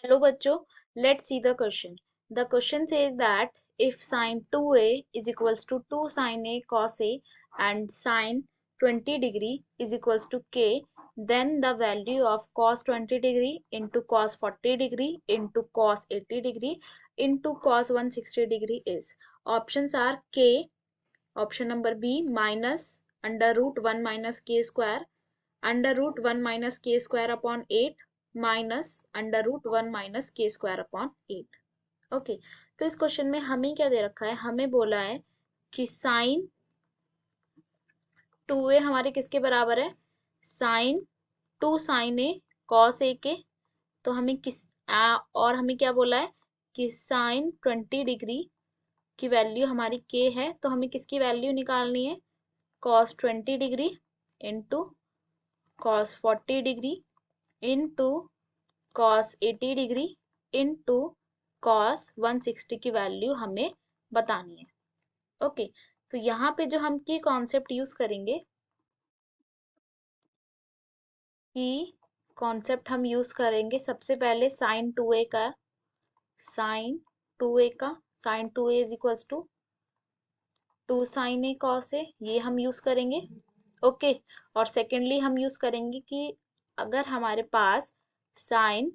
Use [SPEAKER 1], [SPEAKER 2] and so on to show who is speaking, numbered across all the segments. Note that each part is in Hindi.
[SPEAKER 1] Hello बच्चों, let's see the question. The question says that if sine 2a is equals to 2 sin a cos a and sine 20 degree is equals to k, then the value of cos 20 degree into cos 40 degree into cos 80 degree into cos 160 degree is. Options are k, option number B minus under root 1 minus k square, under root 1 minus K square upon 8 minus under root 1 minus K square upon 8। Okay, तो इस क्वेश्चन में हमें क्या दे रखा है, हमें बोला है कि साइन 2a हमारे किसके बराबर है, साइन 2 साइन ए कॉस ए के। तो हमें और हमें क्या बोला है कि साइन 20 डिग्री की वैल्यू हमारी के है, तो हमें किसकी वैल्यू निकालनी है, cos 20 degree into cos 40 degree into cos 80 degree into cos 160 की वैल्यू हमें बतानी है। ओके, तो यहाँ पे जो हम की कॉन्सेप्ट यूज करेंगे, की कॉन्सेप्ट हम यूज करेंगे सबसे पहले साइन 2a का, साइन 2a का, sine 2a is equals to 2 sine A cos A, ये हम यूज करेंगे। ओके, और सेकेंडली हम यूज करेंगे कि अगर हमारे पास साइन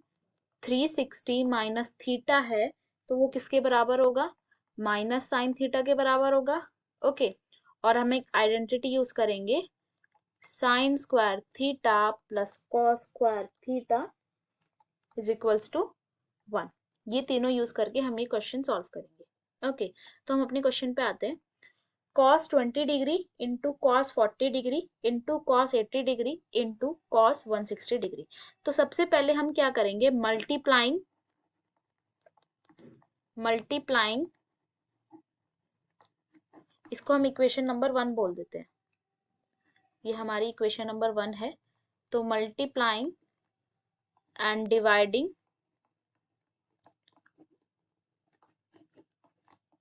[SPEAKER 1] 360 माइनस थीटा है तो वो किसके बराबर होगा, माइनस साइन थीटा के बराबर होगा। ओके, और हम एक आइडेंटिटी यूज करेंगे, sine square theta plus cos square theta is equals to 1। ये तीनों यूज करके हम ये क्वेश्चन सॉल्व करेंगे। ओके, तो हम अपने क्वेश्चन पे आते हैं। cos 20 degree into cos 40 degree into cos 80 degree into cos 160 degree. तो सबसे पहले हम क्या करेंगे, मल्टीप्लाइंग इसको हम इक्वेशन नंबर 1 बोल देते हैं, ये हमारी इक्वेशन नंबर 1 है। तो multiplying and dividing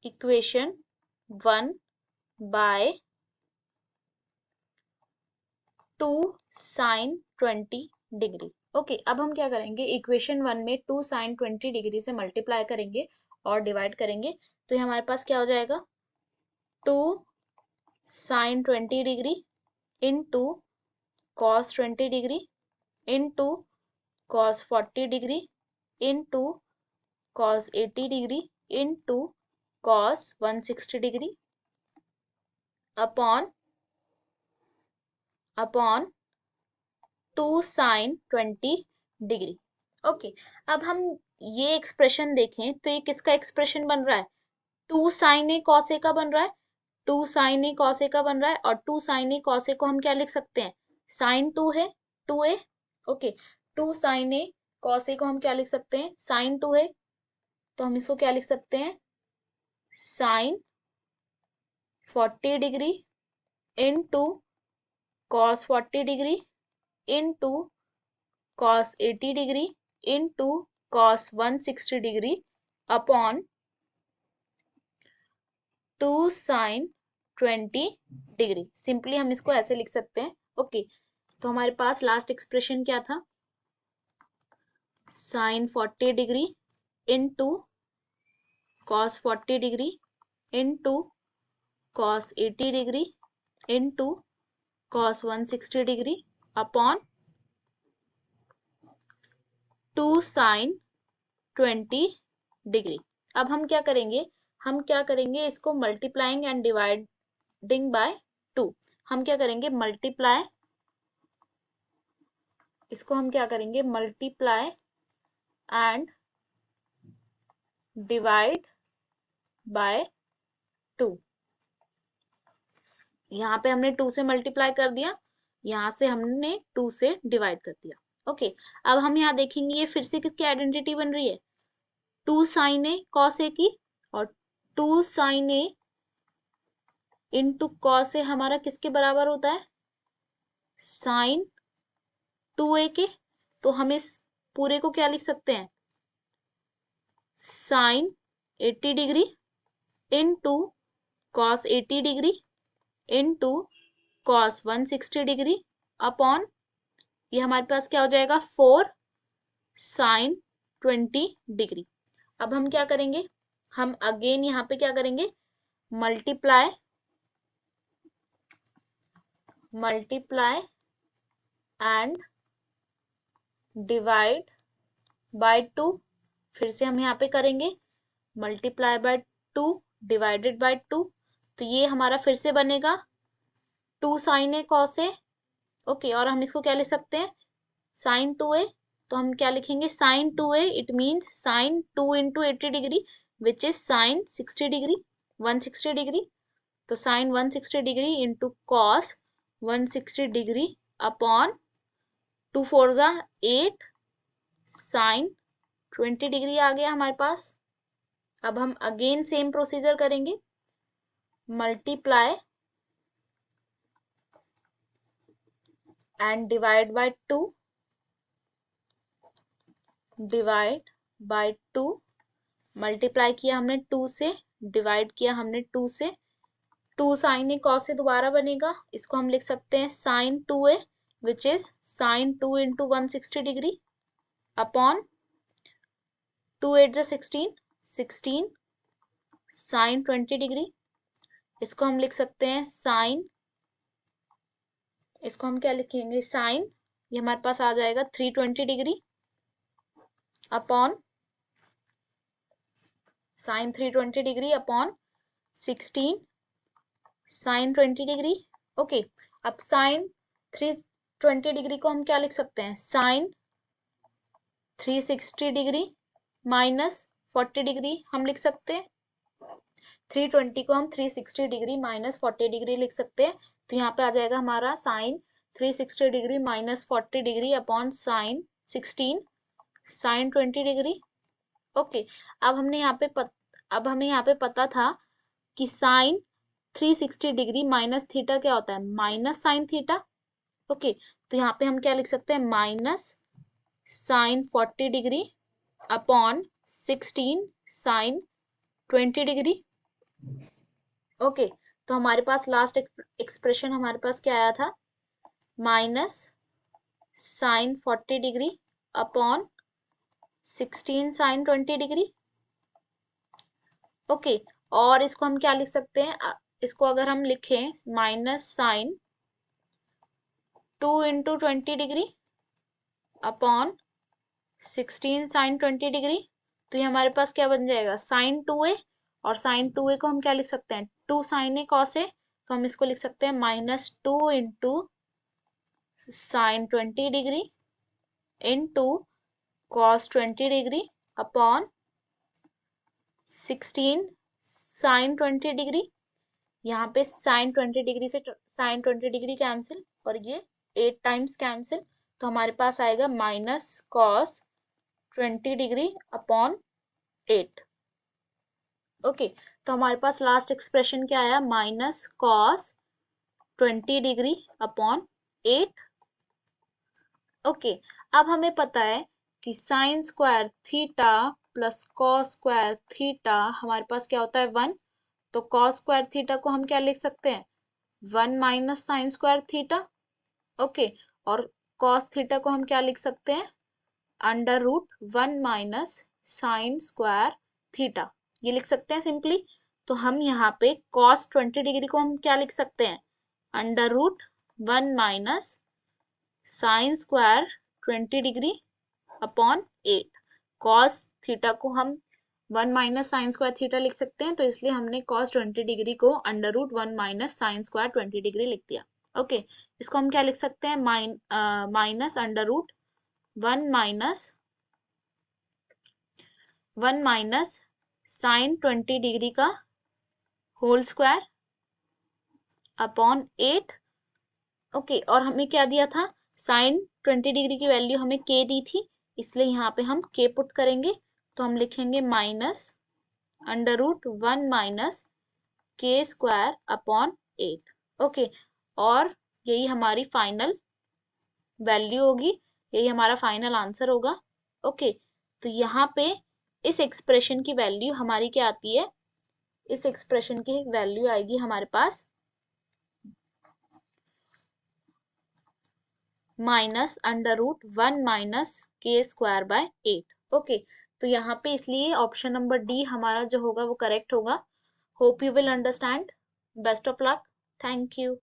[SPEAKER 1] equation 1 by 2 sine 20 degree. Okay, अब हम क्या करेंगे, इक्वेशन 1 में 2 साइन 20 डिग्री से मल्टीप्लाई करेंगे और डिवाइड करेंगे, तो ये हमारे पास क्या हो जाएगा, 2 sine 20 degree into cos 20 degree into cos 40 degree into cos 80 degree into cos 160 degree upon 2 sine 20 degree. Okay, अब हम ये एक्सप्रेशन देखें तो ये किसका एक्सप्रेशन बन रहा है, 2 साइन ए कॉस ए का बन रहा है, 2 साइन ए कॉस ए का बन रहा है। और 2 साइन ए कॉस ए को हम क्या लिख सकते हैं, साइन 2 है 2a। Okay, 2 sine A cos ए को हम क्या लिख सकते हैं, साइन 2 है, तो हम इसको क्या लिख सकते हैं, sine 40 degree into cos 40 degree into cos 80 degree into cos 160 degree upon 2 sine 20 degree. Simply हम इसको ऐसे लिख सकते हैं। ओके, तो हमारे पास लास्ट एक्सप्रेशन क्या था, sine 40 degree into cos 40 degree into cos 80 degree into cos 160 degree upon 2 sine 20 degree. अब हम क्या करेंगे, इसको मल्टीप्लाइंग एंड डिवाइडिंग बाय 2। हम क्या करेंगे, मल्टीप्लाई एंड डिवाइड बाय 2। यहाँ पे हमने 2 से मल्टीप्लाई कर दिया, यहाँ से हमने 2 से डिवाइड कर दिया। ओके, अब हम यहाँ देखेंगे ये फिर से किसकी आइडेंटिटी बन रही है, 2 साइन ए कॉस ए की, और 2 sine A into cos A हमारा किसके बराबर होता है, साइन 2a के। तो हम इस पूरे को क्या लिख सकते हैं, sine 80 degree into cos 80 degree into cos 160 degree upon, ये हमारे पास क्या हो जाएगा, 4 साइन 20 डिग्री। अब हम क्या करेंगे, हम अगेन यहाँ पे क्या करेंगे, मल्टीप्लाई एंड डिवाइड बाय 2। फिर से हम यहाँ पे करेंगे मल्टीप्लाई बाय 2 डिवाइडेड बाय 2। तो ये हमारा फिर से बनेगा 2 sine A cos A. Okay, और हम इसको क्या लिख सकते हैं, साइन 2a। तो हम क्या लिखेंगे, sine 2a, it means sine 2 into 80 degree which is sine 60 degree, 160 degree. तो sine 160 degree into cos 160 degree upon 2 4 जा 8 साइन 20 डिग्री आ गया हमारे पास। अब हम अगेन सेम प्रोसीजर करेंगे, multiply and divide by 2 multiply किया हमने 2 से, डिवाइड किया हमने 2 से, 2 साइन ए कॉस से दोबारा बनेगा, इसको हम लिख सकते हैं sine 2a which is sine 2 into 160 degree upon 2 8 जा 16 16 साइन 20 डिग्री। इसको हम लिख सकते हैं साइन, इसको हम क्या लिखेंगे, साइन, ये हमारे पास आ जाएगा 320 degree upon sine 320 degree upon 16 sine 20 degree. Okay, अब साइन 320 डिग्री को हम क्या लिख सकते हैं, साइन 360 डिग्री माइनस 40 डिग्री हम लिख सकते हैं। 320 को हम 360 डिग्री माइनस 40 डिग्री लिख सकते हैं। तो यहाँ पे आ जाएगा हमारा sine 360 degree minus 40 degree upon sine 16 sine 20 degree. Okay, अब हमें यहाँ पे पता था कि साइन 360 डिग्री माइनस थीटा क्या होता है, माइनस साइन थीटा। ओके, तो यहाँ पे हम क्या लिख सकते हैं, minus sine 40 degree upon 16 sine 20 degree. Okay, तो हमारे पास लास्ट एक्सप्रेशन हमारे पास क्या आया था, minus sine 40 degree upon 16 sine 20 degree. Okay, और इसको हम क्या लिख सकते हैं, इसको अगर हम लिखें minus sine 2 into 20 degree upon 16 sine 20 degree. तो ये हमारे पास क्या बन जाएगा, साइन 2a, और साइन 2a को हम क्या लिख सकते हैं, 2 साइन ए कॉस ए। तो हम इसको लिख सकते हैं minus 2 into sine 20 degree into cos 20 degree upon 16 sine 20 degree. यहाँ पे साइन 20 डिग्री से साइन 20 डिग्री कैंसिल, और ये 8 टाइम्स कैंसिल। तो हमारे पास आएगा minus cos 20 degree upon 8। Okay, तो हमारे पास लास्ट एक्सप्रेशन क्या आया, minus cos 20 degree upon 8। Okay, अब हमें पता है कि sine square theta plus cos square theta हमारे पास क्या होता है, 1। तो कॉस स्क्वायर थीटा को हम क्या लिख सकते हैं, 1 minus sine square theta. Okay, और कॉस थीटा को हम क्या लिख सकते हैं, under root 1 minus sine square theta, ये लिख सकते हैं सिंपली। तो हम यहाँ पे कॉस 20 डिग्री को हम क्या लिख सकते हैं, under root 1 minus sine square 20 degree upon 8। Cos theta को हम 1 माइनस साइन स्क्वायर थीटा लिख सकते हैं, तो इसलिए हमने कॉस 20 डिग्री को under root 1 minus sine square 20 degree लिख दिया। ओके, इसको हम क्या लिख सकते हैं, minus under root 1 minus sine 20 degree का होल स्क्वायर अपॉन 8। ओके, और हमें क्या दिया था, साइन 20 डिग्री की वैल्यू हमें के दी थी, इसलिए यहाँ पे हम के पुट करेंगे। तो हम लिखेंगे minus under root 1 minus K square upon 8। Okay, और यही हमारी फाइनल वैल्यू होगी, यही हमारा फाइनल आंसर होगा। ओके, तो यहाँ पे इस एक्सप्रेशन की वैल्यू हमारी क्या आती है, इस एक्सप्रेशन की वैल्यू आएगी हमारे पास minus under root 1 minus K square by 8। Okay, तो यहाँ पे इसलिए ऑप्शन नंबर डी हमारा जो होगा वो करेक्ट होगा। Hope you will understand. Best of luck. Thank you.